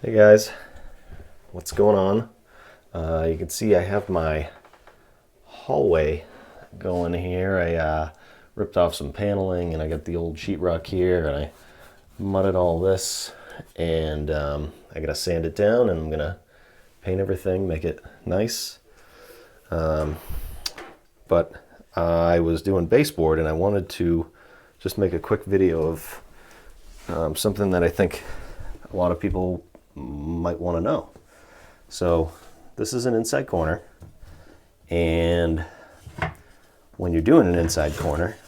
Hey guys, what's going on? You can see I have my hallway going here. I ripped off some paneling and I got the old sheetrock here and I mudded all this and I gotta sand it down and I'm gonna paint everything, make it nice. But I was doing baseboard and I wanted to just make a quick video of something that I think a lot of people might want to know. So this is an inside corner, and when you're doing an inside corner,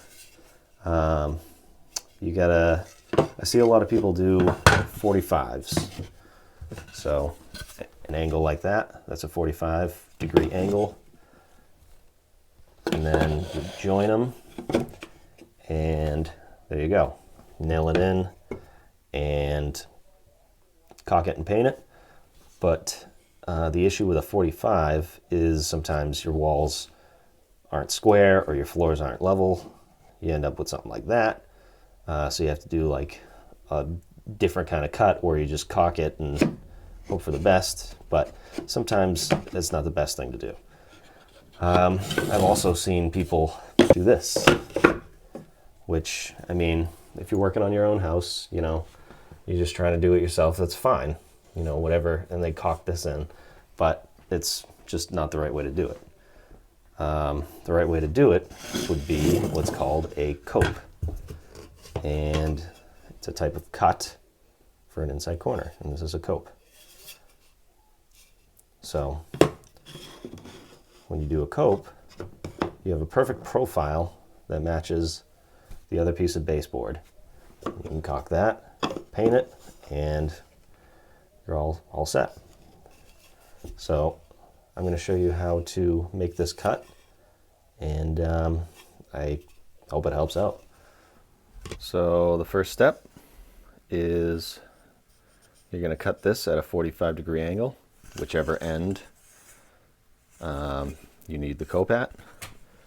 you gotta, I see a lot of people do 45s. So an angle like that, that's a 45-degree angle. And then you join them, and there you go. Nail it in and caulk it and paint it. But the issue with a 45 is sometimes your walls aren't square or your floors aren't level. You end up with something like that. So you have to do like a different kind of cut where you just caulk it and hope for the best. But sometimes it's not the best thing to do. I've also seen people do this, which, I mean, if you're working on your own house, you know, you're just trying to do it yourself, that's fine, you know, whatever, and they caulk this in, but it's just not the right way to do it. The right way to do it would be what's called a cope, and it's a type of cut for an inside corner, and this is a cope. So when you do a cope, you have a perfect profile that matches the other piece of baseboard. You can caulk that, paint it, and you're all set. So I'm going to show you how to make this cut, and I hope it helps out. So the first step is you're going to cut this at a 45-degree angle, whichever end you need the cope at.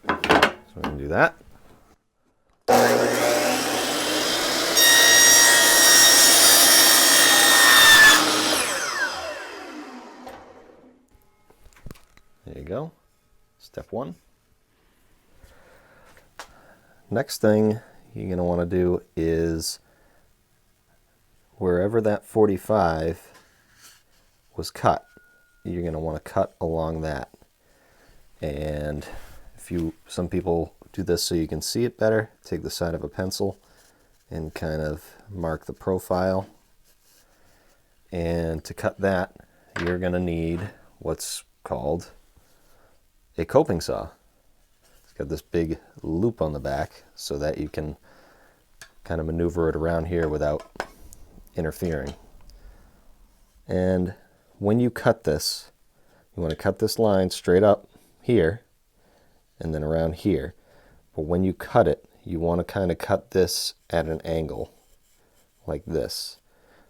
So we're going to do that. There you go. Step one. Next thing you're going to want to do is wherever that 45 was cut, you're going to want to cut along that. And some people do this so you can see it better. Take the side of a pencil and kind of mark the profile. And to cut that, you're going to need what's called a coping saw. It's got this big loop on the back so that you can kind of maneuver it around here without interfering. And when you cut this, you want to cut this line straight up here and then around here. But when you cut it, you want to kind of cut this at an angle like this,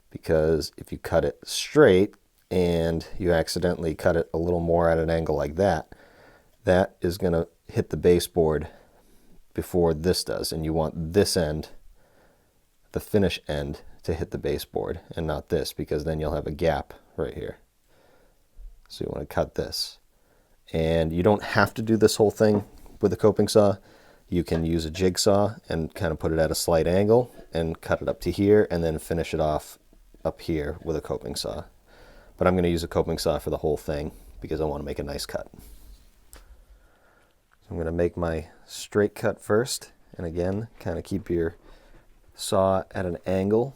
because if you cut it straight and you accidentally cut it a little more at an angle like that, that is going to hit the baseboard before this does, and you want this end, the finish end, to hit the baseboard and not this, because then you'll have a gap right here. So you want to cut this. And you don't have to do this whole thing with a coping saw. You can use a jigsaw and kind of put it at a slight angle and cut it up to here and then finish it off up here with a coping saw. But I'm going to use a coping saw for the whole thing because I want to make a nice cut. So I'm going to make my straight cut first, and again, kind of keep your saw at an angle.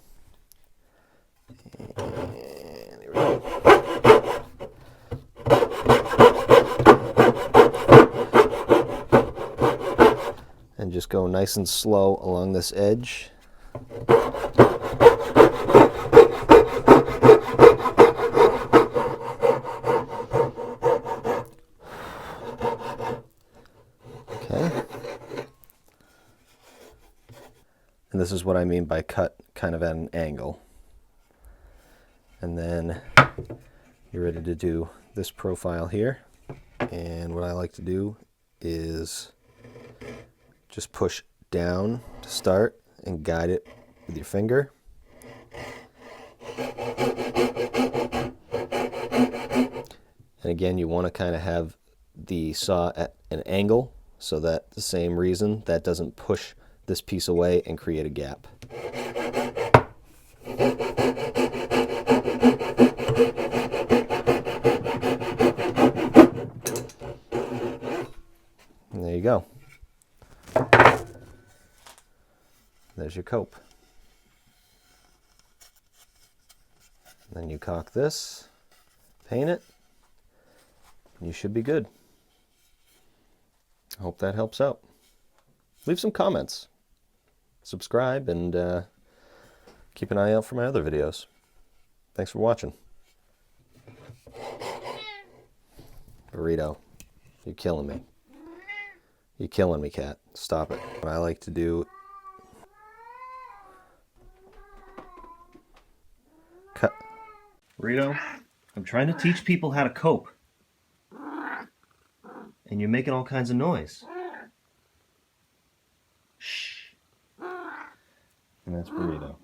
And here we go. And just go nice and slow along this edge. Okay. And this is what I mean by cut kind of at an angle. And then you're ready to do this profile here. And what I like to do is just push down to start and guide it with your finger. And again, you want to kind of have the saw at an angle so that the same reason that doesn't push this piece away and create a gap. And there you go. There's your cope. Then you caulk this, paint it, and you should be good. I hope that helps out. Leave some comments, subscribe, and keep an eye out for my other videos. Thanks for watching. Burrito, you're killing me. You're killing me, cat. Stop it. What I like to do... Cut. Burrito, I'm trying to teach people how to cope. And you're making all kinds of noise. Shh. And that's Burrito.